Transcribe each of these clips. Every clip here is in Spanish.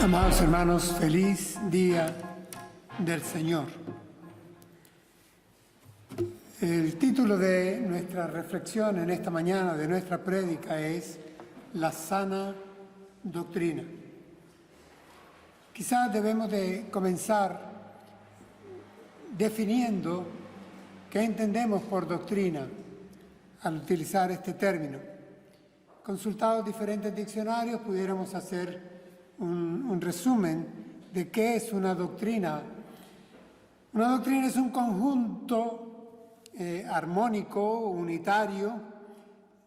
Amados hermanos, feliz día del Señor. El título de nuestra reflexión en esta mañana, de nuestra prédica, es La sana doctrina. Quizás debemos de comenzar definiendo qué entendemos por doctrina al utilizar este término. Consultados diferentes diccionarios, pudiéramos hacer un resumen de qué es una doctrina. Una doctrina es un conjunto armónico, unitario,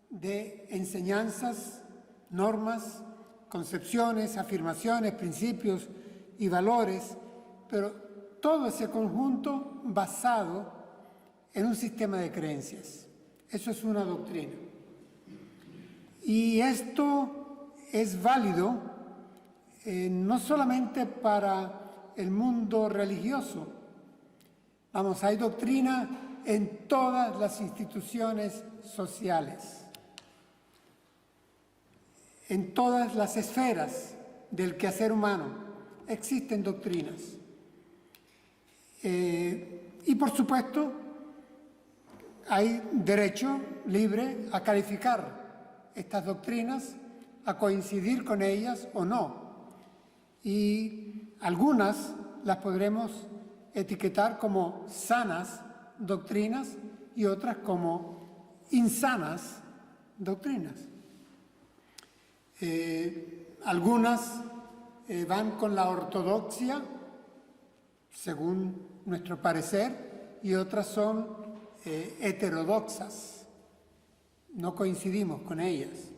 de enseñanzas, normas, concepciones, afirmaciones, principios y valores, pero todo ese conjunto basado en un sistema de creencias. Eso es una doctrina. Y esto es válido no solamente para el mundo religioso. Vamos, hay doctrina en todas las instituciones sociales, en todas las esferas del quehacer humano existen doctrinas. Y por supuesto, hay derecho libre a calificar estas doctrinas, a coincidir con ellas o no. Y algunas las podremos etiquetar como sanas doctrinas y otras como insanas doctrinas. Algunas van con la ortodoxia, según nuestro parecer, y otras son heterodoxas. No coincidimos con ellas.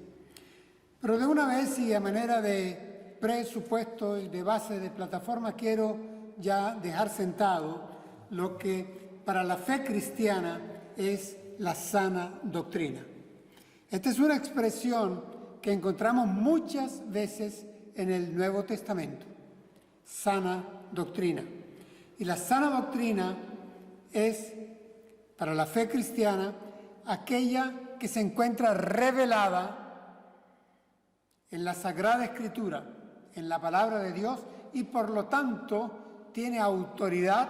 Pero de una vez y a manera de presupuesto y de base de plataforma, quiero ya dejar sentado lo que para la fe cristiana es la sana doctrina. Esta es una expresión que encontramos muchas veces en el Nuevo Testamento, sana doctrina. Y la sana doctrina es, para la fe cristiana, aquella que se encuentra revelada en la Sagrada Escritura, en la Palabra de Dios, y por lo tanto tiene autoridad,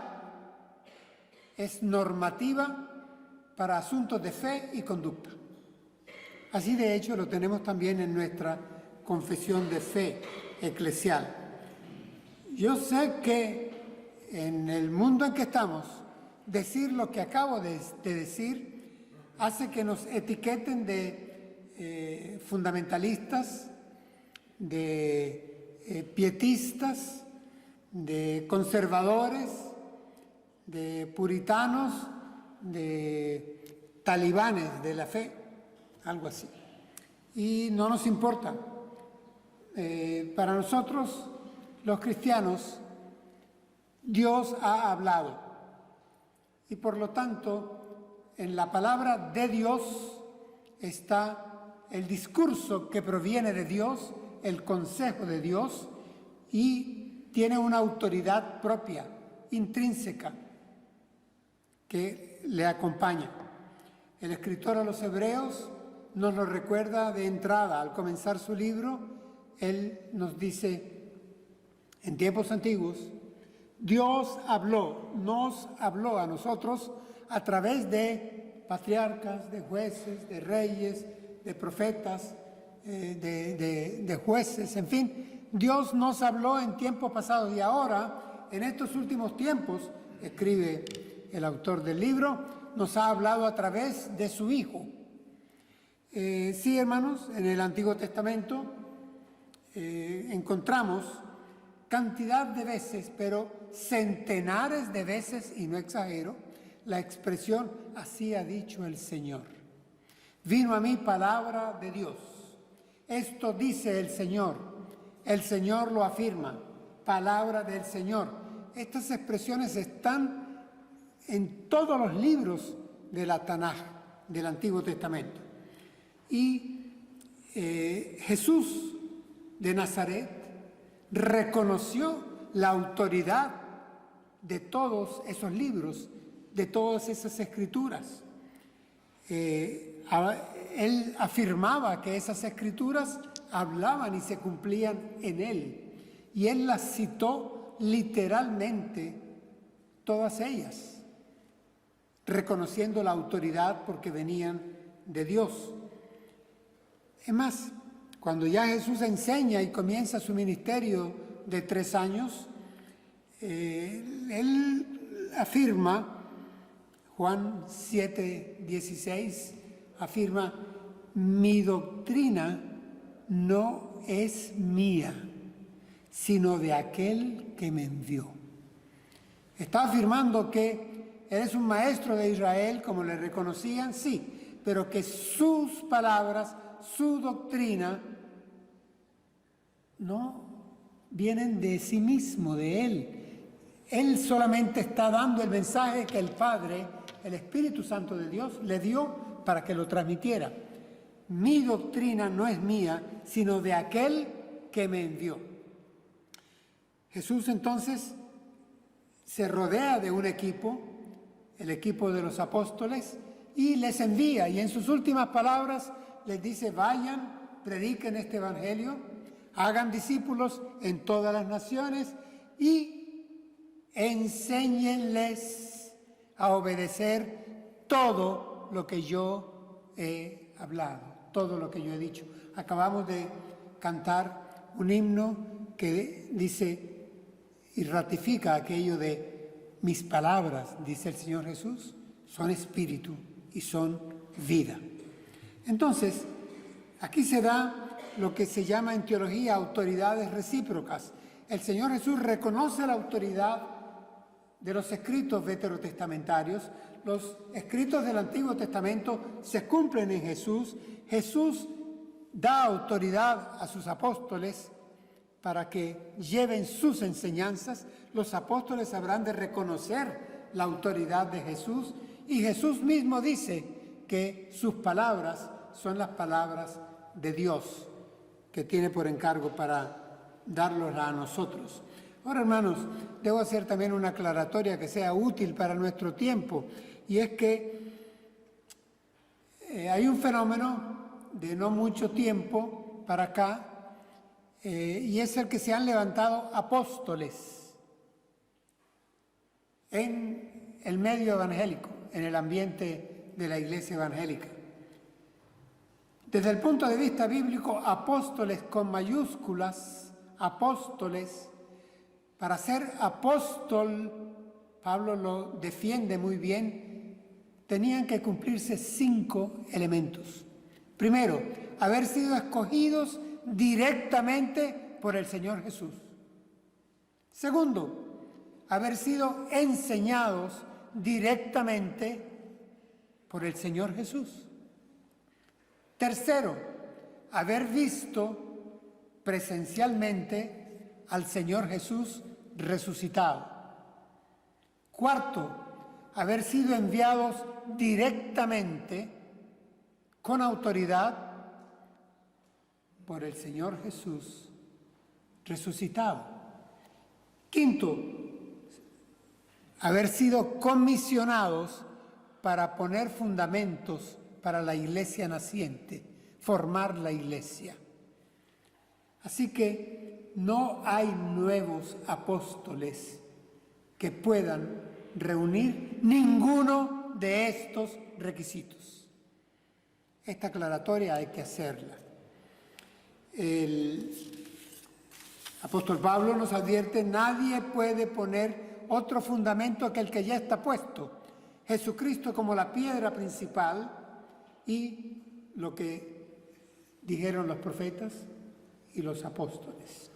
es normativa para asuntos de fe y conducta. Así de hecho lo tenemos también en nuestra confesión de fe eclesial. Yo sé que en el mundo en que estamos, decir lo que acabo de decir hace que nos etiqueten de fundamentalistas, de pietistas, de conservadores, de puritanos, de talibanes de la fe, algo así. Y no nos importa. Para nosotros, los cristianos, Dios ha hablado. Y por lo tanto, en la palabra de Dios está el discurso que proviene de Dios, el consejo de Dios, y tiene una autoridad propia, intrínseca, que le acompaña. El escritor a los Hebreos nos lo recuerda de entrada. Al comenzar su libro, él nos dice, en tiempos antiguos, Dios nos habló a nosotros a través de patriarcas, de jueces, de reyes, de profetas, de jueces, en fin. Dios nos habló en tiempos pasados y ahora, en estos últimos tiempos, escribe el autor del libro, nos ha hablado a través de su Hijo. Sí, hermanos, en el Antiguo Testamento encontramos cantidad de veces, pero centenares de veces, y no exagero, la expresión, así ha dicho el Señor. Vino a mí palabra de Dios. Esto dice el Señor lo afirma, palabra del Señor. Estas expresiones están en todos los libros de la Tanaj, del Antiguo Testamento. Y Jesús de Nazaret reconoció la autoridad de todos esos libros, de todas esas escrituras. Él afirmaba que esas escrituras hablaban y se cumplían en él. Y él las citó literalmente, todas ellas, reconociendo la autoridad porque venían de Dios. Es más, cuando ya Jesús enseña y comienza su ministerio de 3 años, él afirma, Juan 7:16, afirma: mi doctrina no es mía, sino de aquel que me envió. Está afirmando que él es un maestro de Israel, como le reconocían, sí, pero que sus palabras, su doctrina, no vienen de sí mismo, de él. Él solamente está dando el mensaje que el Padre, el Espíritu Santo de Dios, le dio para que lo transmitiera. Mi doctrina no es mía, sino de aquel que me envió. Jesús entonces se rodea de un equipo, el equipo de los apóstoles, y les envía. Y en sus últimas palabras les dice: vayan, prediquen este evangelio, hagan discípulos en todas las naciones y enséñenles a obedecer todo lo que yo he hablado, todo lo que yo he dicho. Acabamos de cantar un himno que dice y ratifica aquello de: mis palabras, dice el Señor Jesús, son espíritu y son vida. Entonces, aquí se da lo que se llama en teología autoridades recíprocas. El Señor Jesús reconoce la autoridad de los escritos veterotestamentarios. Los escritos del Antiguo Testamento se cumplen en Jesús. Jesús da autoridad a sus apóstoles para que lleven sus enseñanzas. Los apóstoles habrán de reconocer la autoridad de Jesús, y Jesús mismo dice que sus palabras son las palabras de Dios, que tiene por encargo para darlos a nosotros. Ahora, hermanos, debo hacer también una aclaratoria que sea útil para nuestro tiempo, y es que hay un fenómeno de no mucho tiempo para acá, y es el que se han levantado apóstoles en el medio evangélico, en el ambiente de la iglesia evangélica. Desde el punto de vista bíblico, apóstoles con mayúsculas, apóstoles, para ser apóstol, Pablo lo defiende muy bien, tenían que cumplirse 5 elementos. Primero, haber sido escogidos directamente por el Señor Jesús. Segundo, haber sido enseñados directamente por el Señor Jesús. Tercero, haber visto presencialmente al Señor Jesús resucitado. Cuarto, haber sido enviados directamente, con autoridad, por el Señor Jesús resucitado. Quinto, haber sido comisionados para poner fundamentos para la iglesia naciente, formar la iglesia. Así que no hay nuevos apóstoles que puedan reunir ninguno de estos requisitos. Esta aclaratoria hay que hacerla. El apóstol Pablo nos advierte: nadie puede poner otro fundamento que el que ya está puesto, Jesucristo como la piedra principal, y lo que dijeron los profetas y los apóstoles.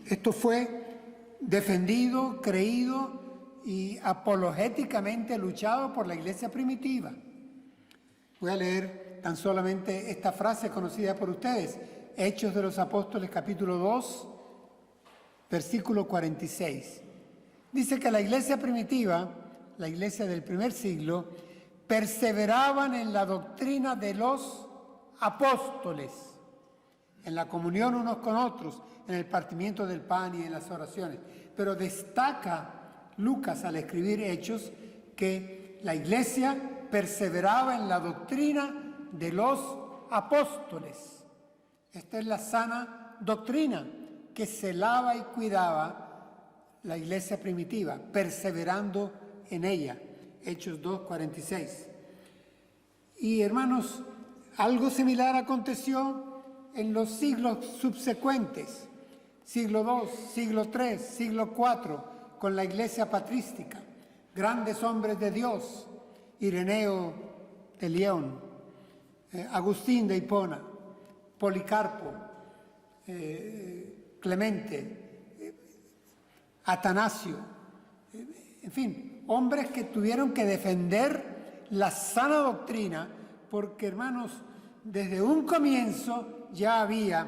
Esto fue defendido, creído y apologéticamente luchado por la iglesia primitiva. Voy a leer tan solamente esta frase conocida por ustedes: Hechos de los Apóstoles, capítulo 2, versículo 46. Dice que la iglesia primitiva, la iglesia del primer siglo, perseveraban en la doctrina de los apóstoles, en la comunión unos con otros, en el partimiento del pan y en las oraciones. Pero destaca Lucas al escribir Hechos que la iglesia perseveraba en la doctrina de los apóstoles. Esta es la sana doctrina que celaba y cuidaba la iglesia primitiva, perseverando en ella. Hechos 2:46. Y hermanos, algo similar aconteció en los siglos subsecuentes, siglo II, siglo III, siglo IV, con la iglesia patrística. Grandes hombres de Dios, Ireneo de León, Agustín de Hipona, Policarpo, Clemente, Atanasio, en fin, hombres que tuvieron que defender la sana doctrina, porque hermanos, desde un comienzo ya había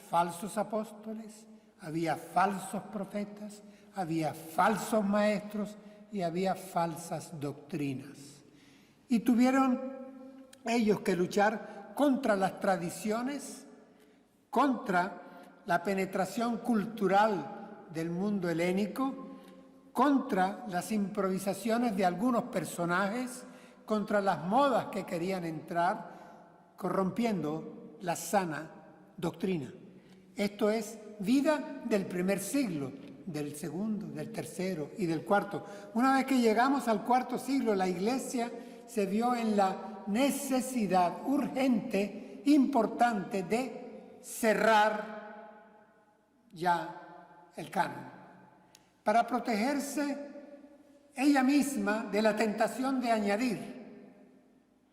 falsos apóstoles, había falsos profetas, había falsos maestros y había falsas doctrinas. Y tuvieron ellos que luchar contra las tradiciones, contra la penetración cultural del mundo helénico, contra las improvisaciones de algunos personajes, contra las modas que querían entrar, corrompiendo la sana doctrina. Esto es vida del primer siglo, del segundo, del tercero y del cuarto. Una vez que llegamos al cuarto siglo, la Iglesia se vio en la necesidad urgente, importante, de cerrar ya el canon, para protegerse ella misma de la tentación de añadir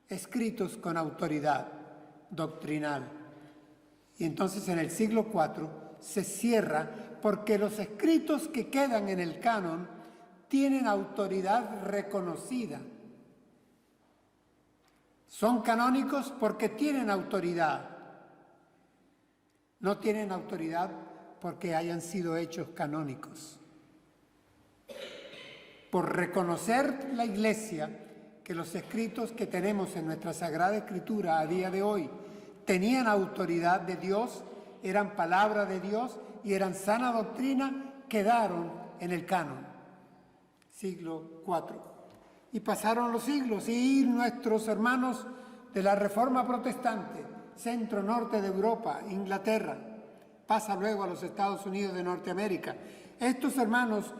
escritos con autoridad doctrinal. Y entonces en el siglo IV se cierra porque los escritos que quedan en el canon tienen autoridad reconocida. Son canónicos porque tienen autoridad. No tienen autoridad porque hayan sido hechos canónicos. Por reconocer la Iglesia que los escritos que tenemos en nuestra Sagrada Escritura a día de hoy tenían autoridad de Dios, eran palabra de Dios y eran sana doctrina, quedaron en el canon. Siglo IV. Y pasaron los siglos y nuestros hermanos de la Reforma Protestante, centro-norte de Europa, Inglaterra, pasa luego a los Estados Unidos de Norteamérica. Estos hermanos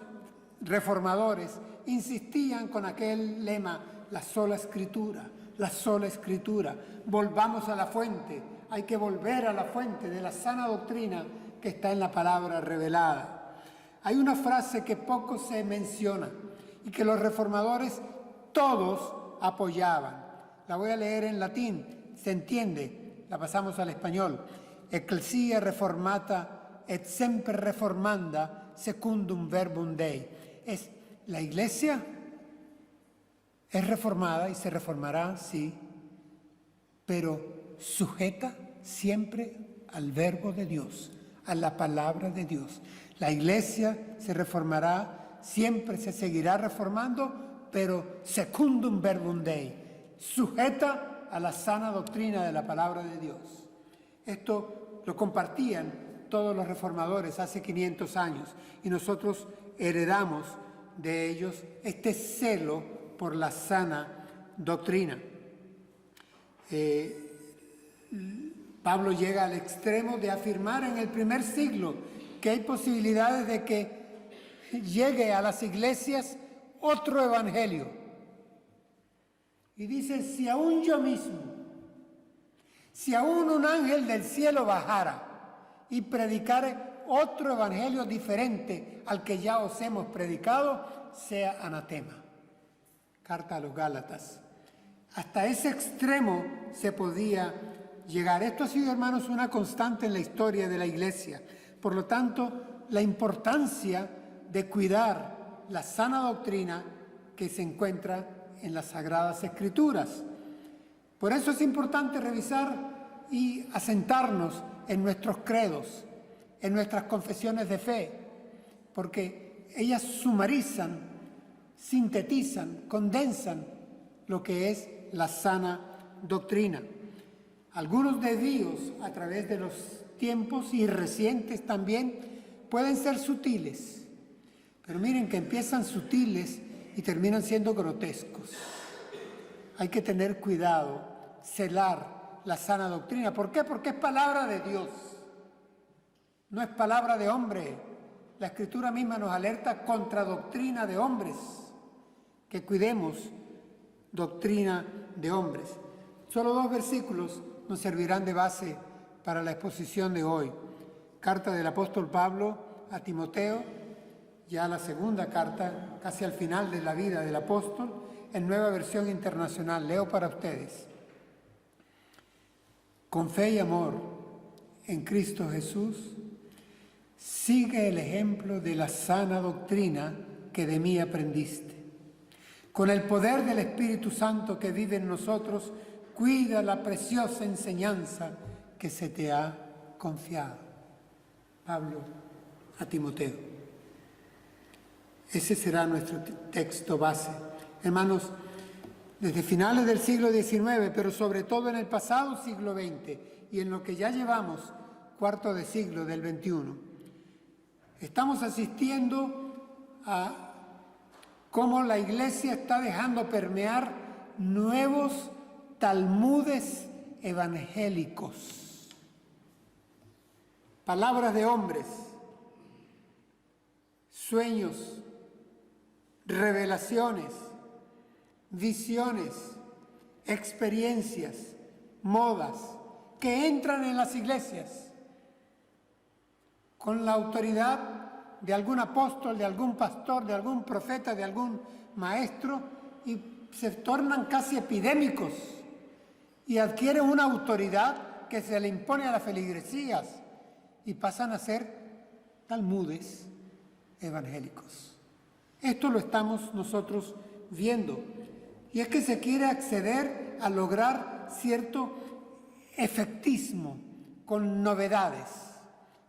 reformadores insistían con aquel lema, la sola escritura, la sola escritura. Volvamos a la fuente, hay que volver a la fuente de la sana doctrina que está en la palabra revelada. Hay una frase que poco se menciona y que los reformadores todos apoyaban. La voy a leer en latín, se entiende, la pasamos al español. Ecclesia reformata et semper reformanda secundum verbum Dei. Es la Iglesia es reformada y se reformará, sí, pero sujeta siempre al verbo de Dios, a la palabra de Dios. La Iglesia se reformará, siempre se seguirá reformando, pero secundum verbum Dei, sujeta a la sana doctrina de la palabra de Dios. Esto lo compartían todos los reformadores hace 500 años y nosotros heredamos de ellos este celo por la sana doctrina. Pablo llega al extremo de afirmar en el primer siglo que hay posibilidades de que llegue a las iglesias otro evangelio. Y dice, si aún yo mismo, si aún un ángel del cielo bajara y predicare otro evangelio diferente al que ya os hemos predicado, sea anatema. Carta a los Gálatas. Hasta ese extremo se podía llegar. Esto ha sido, hermanos, una constante en la historia de la Iglesia. Por lo tanto, la importancia de cuidar la sana doctrina que se encuentra en las Sagradas Escrituras. Por eso es importante revisar y asentarnos en nuestros credos, en nuestras confesiones de fe, porque ellas sumarizan, sintetizan, condensan lo que es la sana doctrina. Algunos desvíos a través de los tiempos y recientes también pueden ser sutiles, pero miren que empiezan sutiles y terminan siendo grotescos. Hay que tener cuidado, celar la sana doctrina. ¿Por qué? Porque es palabra de Dios, no es palabra de hombre. La Escritura misma nos alerta contra doctrina de hombres, que cuidemos doctrina de hombres. Solo 2 versículos nos servirán de base para la exposición de hoy. Carta del apóstol Pablo a Timoteo, ya la segunda carta, casi al final de la vida del apóstol, en Nueva Versión Internacional. Leo para ustedes. Con fe y amor en Cristo Jesús, sigue el ejemplo de la sana doctrina que de mí aprendiste. Con el poder del Espíritu Santo que vive en nosotros, cuida la preciosa enseñanza que se te ha confiado. Pablo a Timoteo. Ese será nuestro texto base. Hermanos, desde finales del siglo XIX, pero sobre todo en el pasado siglo XX y en lo que ya llevamos, cuarto de siglo del XXI, estamos asistiendo a cómo la Iglesia está dejando permear nuevos talmudes evangélicos. Palabras de hombres, sueños, revelaciones, visiones, experiencias, modas, que entran en las iglesias con la autoridad de algún apóstol, de algún pastor, de algún profeta, de algún maestro, y se tornan casi epidémicos y adquieren una autoridad que se le impone a las feligresías y pasan a ser talmudes evangélicos. Esto lo estamos nosotros viendo, y es que se quiere acceder a lograr cierto efectismo con novedades.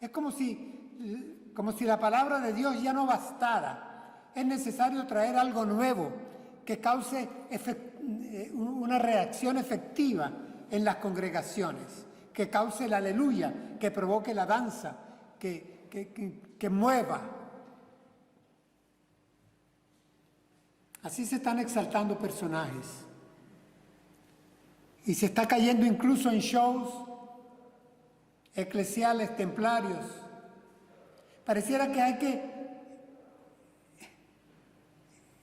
Es como si la palabra de Dios ya no bastara. Es necesario traer algo nuevo que cause una reacción efectiva en las congregaciones, que cause el aleluya, que provoque la danza, que mueva. Así se están exaltando personajes. Y se está cayendo incluso en shows eclesiales, templarios. Pareciera que hay que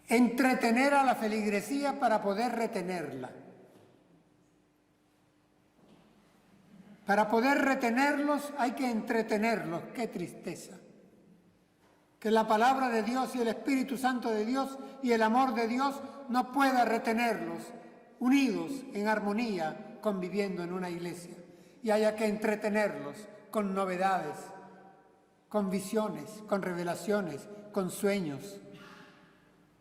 entretener a la feligresía para poder retenerla. Para poder retenerlos hay que entretenerlos. ¡Qué tristeza! Que la palabra de Dios y el Espíritu Santo de Dios y el amor de Dios no pueda retenerlos unidos en armonía, conviviendo en una iglesia, y haya que entretenerlos con novedades, con visiones, con revelaciones, con sueños,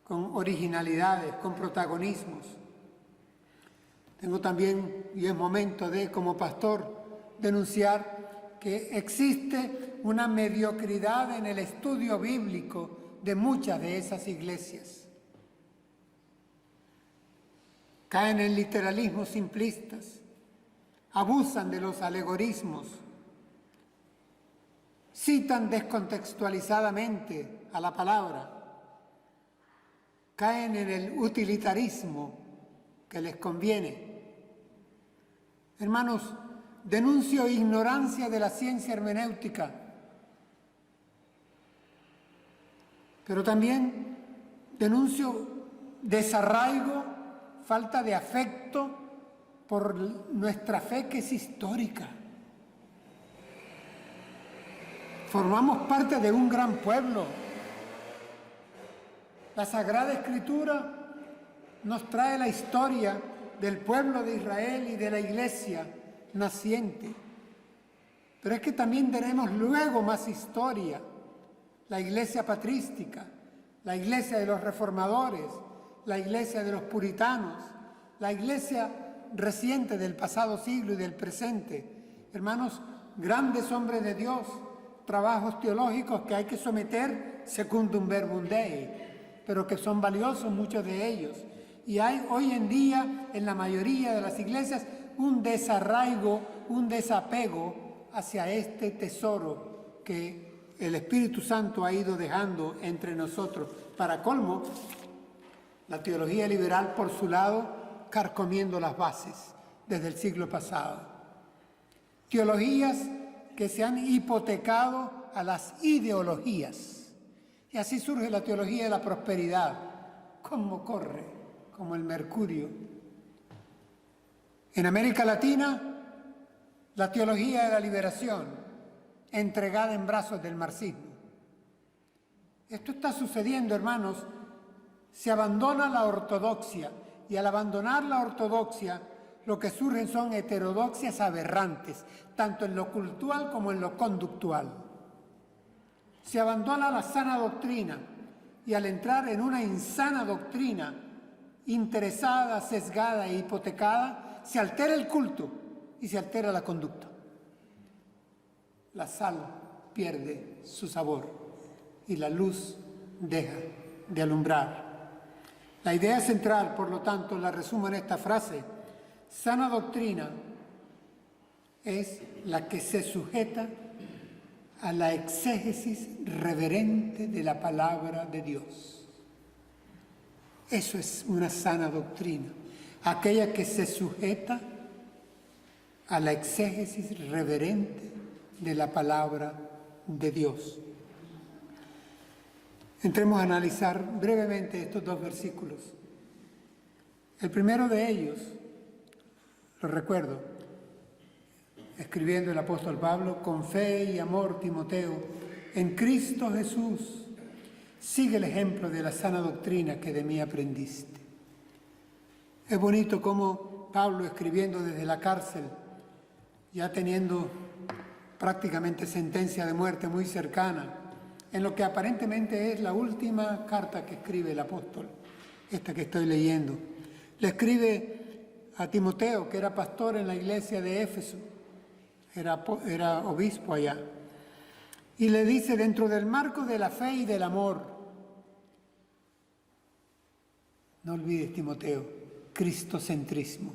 con originalidades, con protagonismos. Tengo también, y es momento de, como pastor, denunciar que existe una mediocridad en el estudio bíblico de muchas de esas iglesias. Caen en literalismos simplistas, abusan de los alegorismos, citan descontextualizadamente a la palabra, caen en el utilitarismo que les conviene. Hermanos, denuncio ignorancia de la ciencia hermenéutica, pero también denuncio desarraigo, falta de afecto por nuestra fe, que es histórica. Formamos parte de un gran pueblo. La Sagrada Escritura nos trae la historia del pueblo de Israel y de la Iglesia naciente. Pero es que también tenemos luego más historia. La Iglesia patrística, la Iglesia de los reformadores, la Iglesia de los puritanos, la Iglesia reciente del pasado siglo y del presente. Hermanos, grandes hombres de Dios, trabajos teológicos que hay que someter secundum verbum Dei, pero que son valiosos muchos de ellos. Y hay hoy en día en la mayoría de las iglesias un desarraigo, un desapego hacia este tesoro que el Espíritu Santo ha ido dejando entre nosotros. Para colmo, la teología liberal, por su lado, carcomiendo las bases desde el siglo pasado. Teologías que se han hipotecado a las ideologías. Y así surge la teología de la prosperidad, como corre, como el mercurio. En América Latina, la teología de la liberación, entregada en brazos del marxismo. Esto está sucediendo, hermanos. Se abandona la ortodoxia, y al abandonar la ortodoxia, lo que surgen son heterodoxias aberrantes, tanto en lo cultural como en lo conductual. Se abandona la sana doctrina, y al entrar en una insana doctrina, interesada, sesgada e hipotecada, se altera el culto y se altera la conducta. La sal pierde su sabor y la luz deja de alumbrar. La idea central, por lo tanto, la resumo en esta frase: sana doctrina es la que se sujeta a la exégesis reverente de la palabra de Dios. Eso es una sana doctrina, aquella que se sujeta a la exégesis reverente de la palabra de Dios. Entremos a analizar brevemente estos dos versículos. El primero de ellos, lo recuerdo, escribiendo el apóstol Pablo: con fe y amor, Timoteo, en Cristo Jesús, sigue el ejemplo de la sana doctrina que de mí aprendiste. Es bonito cómo Pablo, escribiendo desde la cárcel, ya teniendo prácticamente sentencia de muerte muy cercana, en lo que aparentemente es la última carta que escribe el apóstol, esta que estoy leyendo, le escribe a Timoteo, que era pastor en la iglesia de Éfeso, era obispo allá, y le dice: dentro del marco de la fe y del amor, no olvides, Timoteo, cristocentrismo.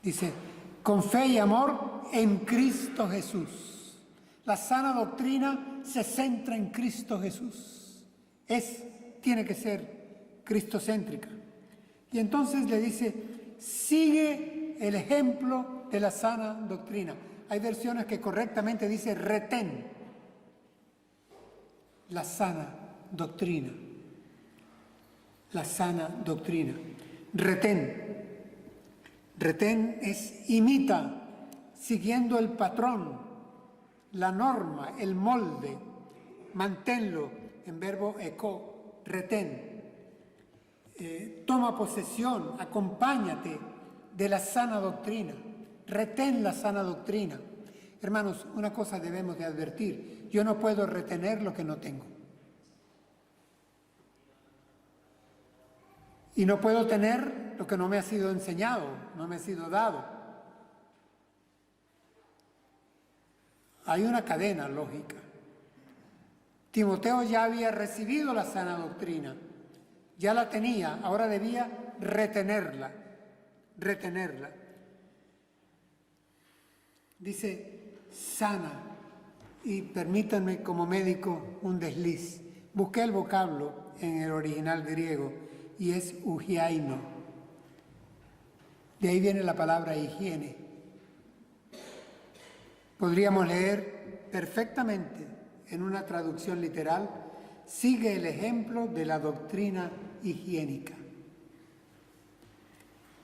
Dice: con fe y amor en Cristo Jesús. La sana doctrina se centra en Cristo Jesús. Tiene que ser cristocéntrica. Y entonces le dice: sigue el ejemplo de la sana doctrina. Hay versiones que correctamente dice: retén la sana doctrina. La sana doctrina. Retén. Retén es imita, siguiendo el patrón, la norma, el molde. Manténlo, en verbo eco, retén. Toma posesión, acompáñate de la sana doctrina. Retén la sana doctrina. Hermanos, una cosa debemos de advertir: yo no puedo retener lo que no tengo. Y no puedo tener lo que no me ha sido enseñado, no me ha sido dado. Hay una cadena lógica. Timoteo ya había recibido la sana doctrina, ya la tenía, ahora debía retenerla. Dice sana, y permítanme como médico un desliz. Busqué el vocablo en el original griego y es ugiaino. De ahí viene la palabra higiene. Podríamos leer perfectamente en una traducción literal: sigue el ejemplo de la doctrina higiénica.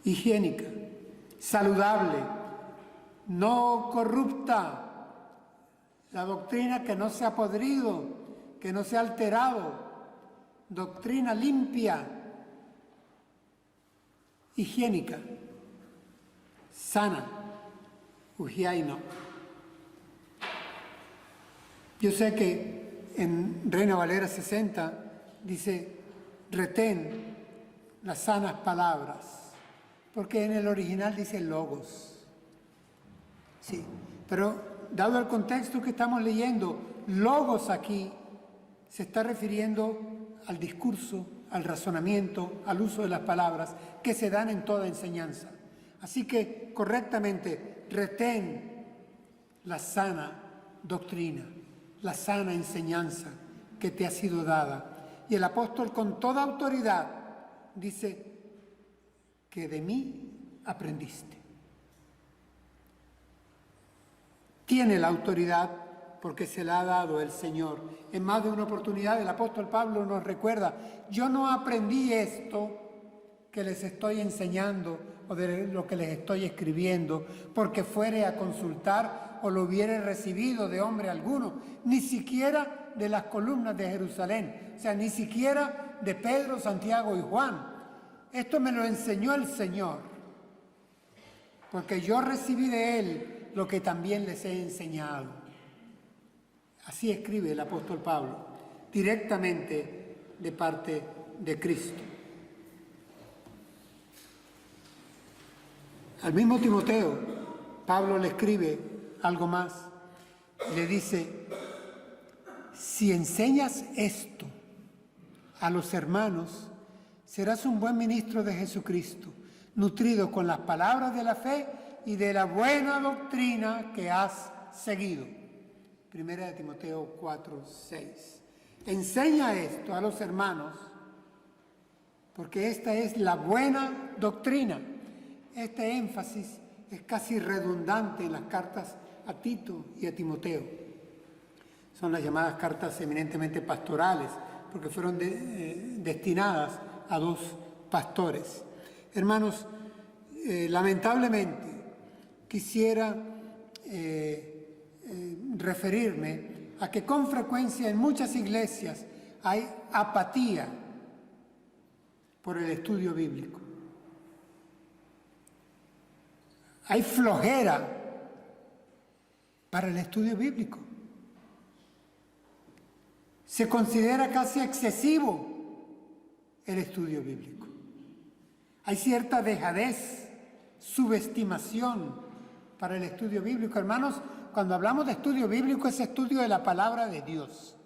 Higiénica, saludable, no corrupta. La doctrina que no se ha podrido, que no se ha alterado. Doctrina limpia, higiénica, sana, ugiaino. Yo sé que en Reina Valera 60 dice: retén las sanas palabras, porque en el original dice logos. Sí, pero dado el contexto que estamos leyendo, logos aquí se está refiriendo al discurso, al razonamiento, al uso de las palabras que se dan en toda enseñanza. Así que, correctamente, retén la sana doctrina, la sana enseñanza que te ha sido dada. Y el apóstol, con toda autoridad, dice que de mí aprendiste. Tiene la autoridad porque se la ha dado el Señor. En más de una oportunidad el apóstol Pablo nos recuerda: yo no aprendí esto que les estoy enseñando o de lo que les estoy escribiendo porque fuere a consultar o lo hubiere recibido de hombre alguno, ni siquiera de las columnas de Jerusalén, o sea, ni siquiera de Pedro, Santiago y Juan. Esto me lo enseñó el Señor, porque yo recibí de Él lo que también les he enseñado. Así escribe el apóstol Pablo, directamente de parte de Cristo. Al mismo Timoteo, Pablo le escribe algo más. Le dice: si enseñas esto a los hermanos, serás un buen ministro de Jesucristo, nutrido con las palabras de la fe y de la buena doctrina que has seguido. Primera de Timoteo 4:6. Enseña esto a los hermanos, porque esta es la buena doctrina. Este énfasis es casi redundante en las cartas a Tito y a Timoteo. Son las llamadas cartas eminentemente pastorales, porque fueron destinadas a dos pastores. Hermanos, lamentablemente quisiera referirme a que con frecuencia en muchas iglesias hay apatía por el estudio bíblico. Hay flojera para el estudio bíblico. Se considera casi excesivo el estudio bíblico. Hay cierta dejadez, subestimación para el estudio bíblico. Hermanos, cuando hablamos de estudio bíblico es estudio de la palabra de Dios.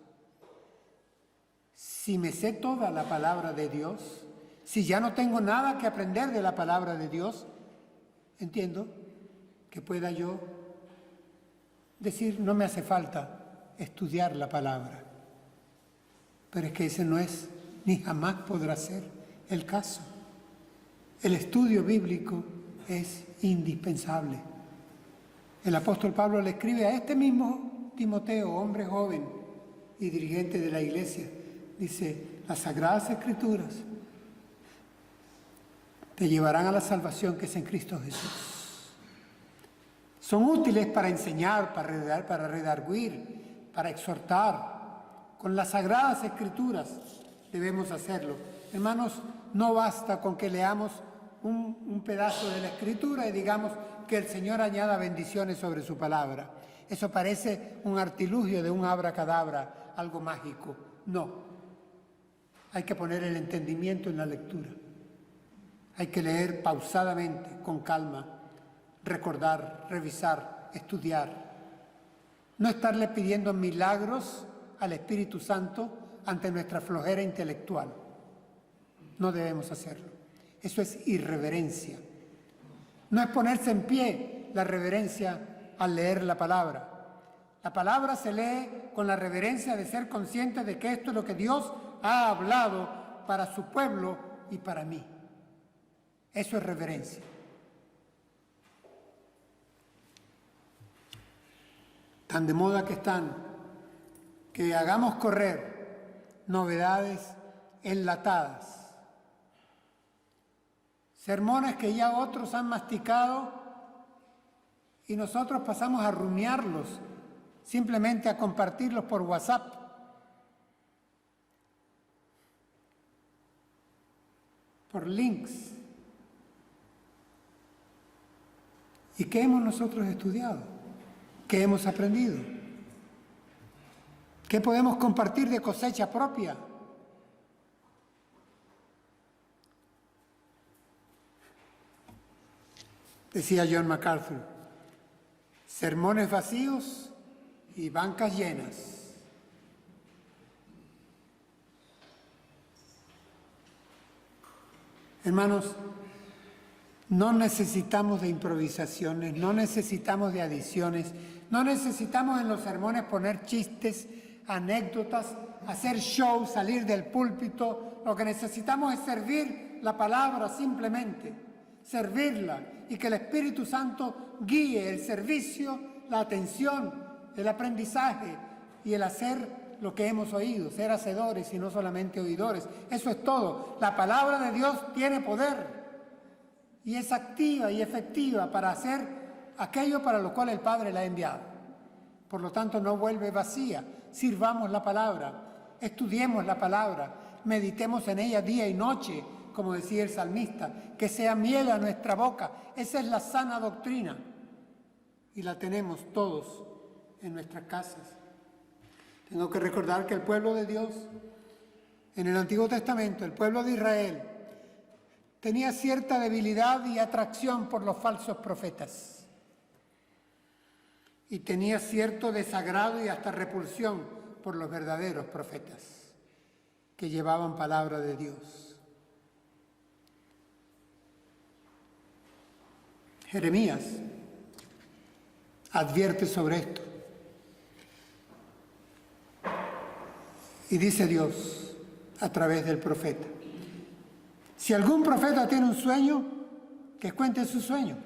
Si me sé toda la palabra de Dios, si ya no tengo nada que aprender de la palabra de Dios, entiendo que pueda yo decir: no me hace falta estudiar la palabra. Pero es que ese no es, ni jamás podrá ser el caso. El estudio bíblico es indispensable. El apóstol Pablo le escribe a este mismo Timoteo, hombre joven y dirigente de la iglesia. Dice: las Sagradas Escrituras te llevarán a la salvación que es en Cristo Jesús. Son útiles para enseñar, para redarguir, para exhortar. Con las Sagradas Escrituras debemos hacerlo. Hermanos, no basta con que leamos un pedazo de la Escritura y digamos que el Señor añada bendiciones sobre su palabra. Eso parece un artilugio de un abracadabra, algo mágico. No. Hay que poner el entendimiento en la lectura. Hay que leer pausadamente, con calma, recordar, revisar, estudiar. No estarle pidiendo milagros al Espíritu Santo ante nuestra flojera intelectual. No debemos hacerlo. Eso es irreverencia. No es ponerse en pie la reverencia al leer la palabra. La palabra se lee con la reverencia de ser consciente de que esto es lo que Dios ha hablado para su pueblo y para mí. Eso es reverencia. Tan de moda que están, que hagamos correr novedades enlatadas. Sermones que ya otros han masticado y nosotros pasamos a rumiarlos, simplemente a compartirlos por WhatsApp. Por links. ¿Y qué hemos nosotros estudiado? ¿Qué hemos aprendido? ¿Qué podemos compartir de cosecha propia? Decía John MacArthur: sermones vacíos y bancas llenas. Hermanos, no necesitamos de improvisaciones, no necesitamos de adiciones, no necesitamos en los sermones poner chistes, anécdotas, hacer show, salir del púlpito. Lo que necesitamos es servir la palabra simplemente. servirla y que el Espíritu Santo guíe el servicio, la atención, el aprendizaje y el hacer lo que hemos oído, ser hacedores y no solamente oidores. Eso es todo. La palabra de Dios tiene poder y es activa y efectiva para hacer aquello para lo cual el Padre la ha enviado. Por lo tanto, no vuelve vacía. Sirvamos la palabra, estudiemos la palabra, meditemos en ella día y noche, como decía el salmista, que sea miel a nuestra boca. Esa es la sana doctrina y la tenemos todos en nuestras casas. Tengo que recordar que el pueblo de Dios, en el Antiguo Testamento, el pueblo de Israel, tenía cierta debilidad y atracción por los falsos profetas. Y tenía cierto desagrado y hasta repulsión por los verdaderos profetas, que llevaban palabra de Dios. Jeremías advierte sobre esto. Y dice Dios a través del profeta: si algún profeta tiene un sueño, que cuente su sueño.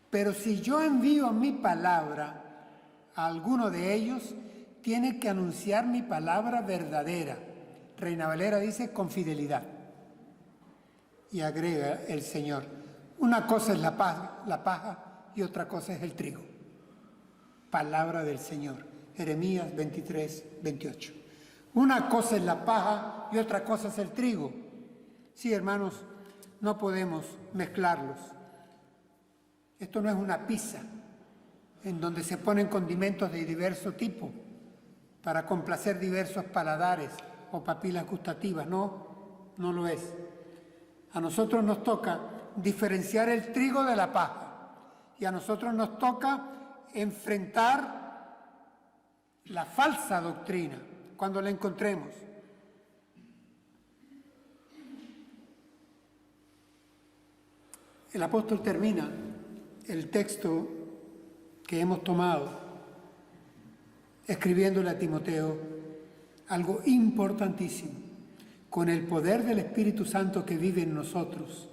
Pero si yo envío mi palabra a alguno de ellos, tiene que anunciar mi palabra verdadera. Reina Valera dice con fidelidad. Y agrega el Señor: una cosa es la paja y otra cosa es el trigo. Palabra del Señor. Jeremías 23, 28. Una cosa es la paja y otra cosa es el trigo. Sí, hermanos, no podemos mezclarlos. Esto no es una pizza en donde se ponen condimentos de diverso tipo para complacer diversos paladares o papilas gustativas. No, no lo es. A nosotros nos toca diferenciar el trigo de la paja y a nosotros nos toca enfrentar la falsa doctrina cuando la encontremos. El apóstol termina el texto que hemos tomado escribiéndole a Timoteo algo importantísimo. Con el poder del Espíritu Santo que vive en nosotros,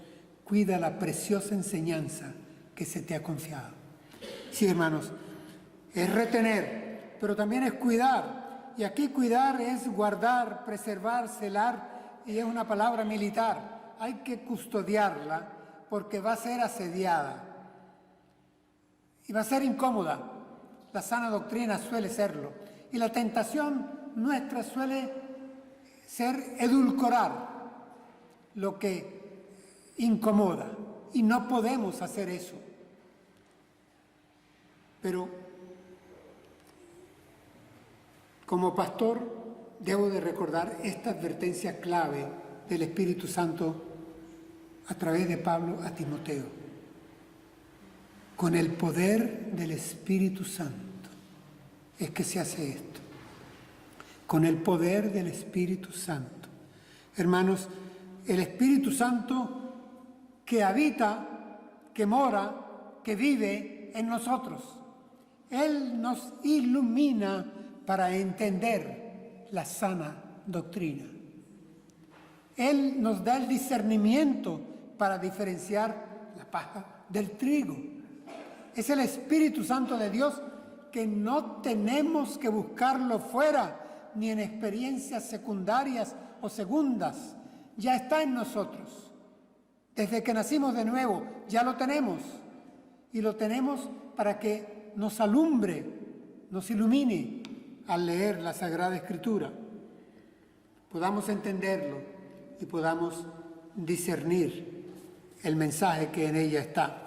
cuida la preciosa enseñanza que se te ha confiado. Sí, hermanos, es retener, pero también es cuidar. Y aquí cuidar es guardar, preservar, celar, y es una palabra militar. Hay que custodiarla porque va a ser asediada y va a ser incómoda. La sana doctrina suele serlo. Y la tentación nuestra suele ser edulcorar lo que incomoda. Y no podemos hacer eso. Pero como pastor, debo de recordar esta advertencia clave del Espíritu Santo a través de Pablo a Timoteo. Con el poder del Espíritu Santo es que se hace esto. Con el poder del Espíritu Santo. Hermanos, el Espíritu Santo que habita, que mora, que vive en nosotros. Él nos ilumina para entender la sana doctrina. Él nos da el discernimiento para diferenciar la paja del trigo. Es el Espíritu Santo de Dios que no tenemos que buscarlo fuera, ni en experiencias secundarias o segundas. Ya está en nosotros. Desde que nacimos de nuevo, ya lo tenemos. Y lo tenemos para que nos alumbre, nos ilumine al leer la Sagrada Escritura. Podamos entenderlo y podamos discernir el mensaje que en ella está.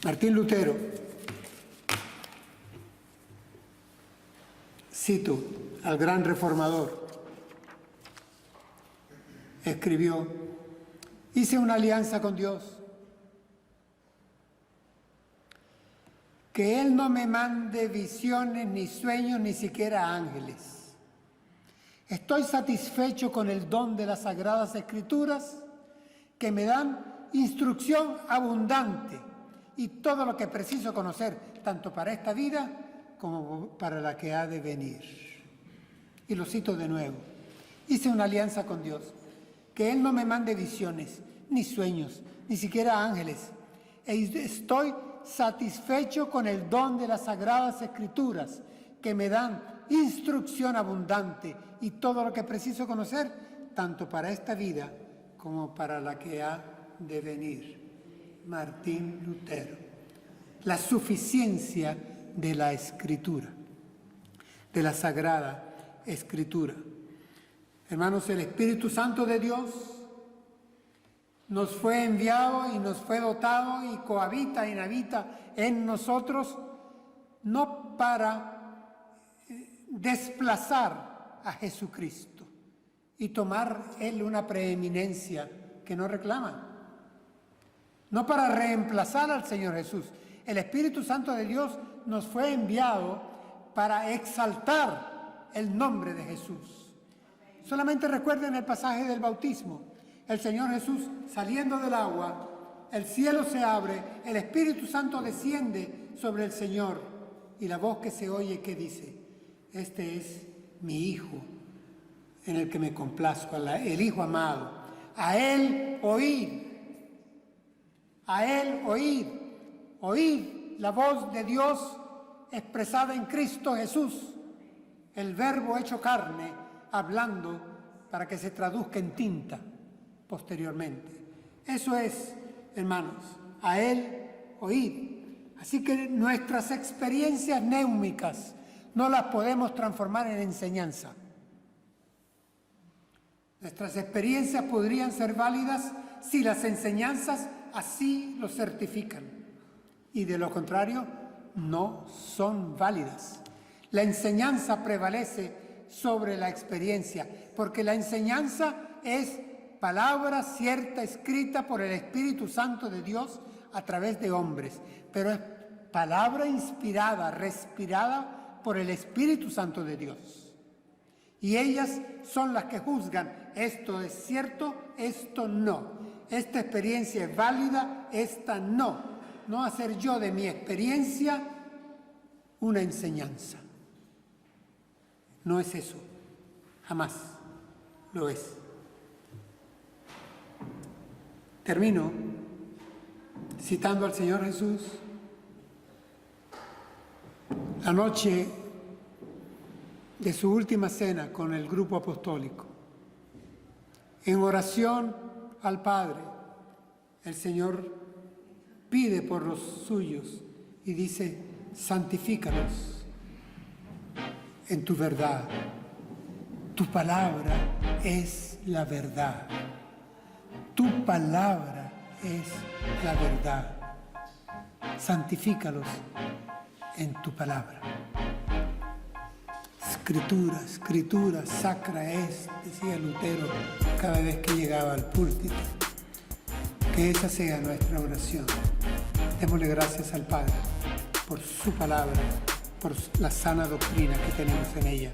Martín Lutero, cito al gran reformador, escribió: hice una alianza con Dios, que Él no me mande visiones, ni sueños, ni siquiera ángeles. Estoy satisfecho con el don de las Sagradas Escrituras, que me dan instrucción abundante y todo lo que preciso conocer, tanto para esta vida como para la que ha de venir. Y lo cito de nuevo: hice una alianza con Dios, que Él no me mande visiones, ni sueños, ni siquiera ángeles. Estoy satisfecho con el don de las Sagradas Escrituras, que me dan instrucción abundante y todo lo que preciso conocer, tanto para esta vida como para la que ha de venir. Martín Lutero. La suficiencia de la Escritura, de la Sagrada Escritura. Hermanos, el Espíritu Santo de Dios nos fue enviado y nos fue dotado y cohabita y habita en nosotros, no para desplazar a Jesucristo y tomar Él una preeminencia que no reclama, no para reemplazar al Señor Jesús. El Espíritu Santo de Dios nos fue enviado para exaltar el nombre de Jesús. Solamente recuerden el pasaje del bautismo. El Señor Jesús saliendo del agua, el cielo se abre, el Espíritu Santo desciende sobre el Señor y la voz que se oye que dice: este es mi Hijo en el que me complazco, el Hijo amado. A Él oíd, a Él oíd, oíd la voz de Dios expresada en Cristo Jesús, el Verbo hecho carne, hablando para que se traduzca en tinta posteriormente. Eso es, hermanos, a Él oíd. Así que nuestras experiencias néumicas no las podemos transformar en enseñanza. Nuestras experiencias podrían ser válidas si las enseñanzas así lo certifican, y de lo contrario, no son válidas. La enseñanza prevalece sobre la experiencia, porque la enseñanza es palabra cierta escrita por el Espíritu Santo de Dios a través de hombres, pero es palabra inspirada, respirada por el Espíritu Santo de Dios. Y ellas son las que juzgan: esto es cierto, esto no. Esta experiencia es válida, esta no. No hacer yo de mi experiencia una enseñanza. No es eso, jamás lo es. Termino citando al Señor Jesús. La noche de su última cena con el grupo apostólico, en oración al Padre, el Señor pide por los suyos y dice: santifícalos en tu verdad. Tu palabra es la verdad. Tu palabra es la verdad. Santifícalos en tu palabra. Escritura, escritura sacra es, decía Lutero cada vez que llegaba al púlpito. Que esa sea nuestra oración. Démosle gracias al Padre por su palabra, por la sana doctrina que tenemos en ella.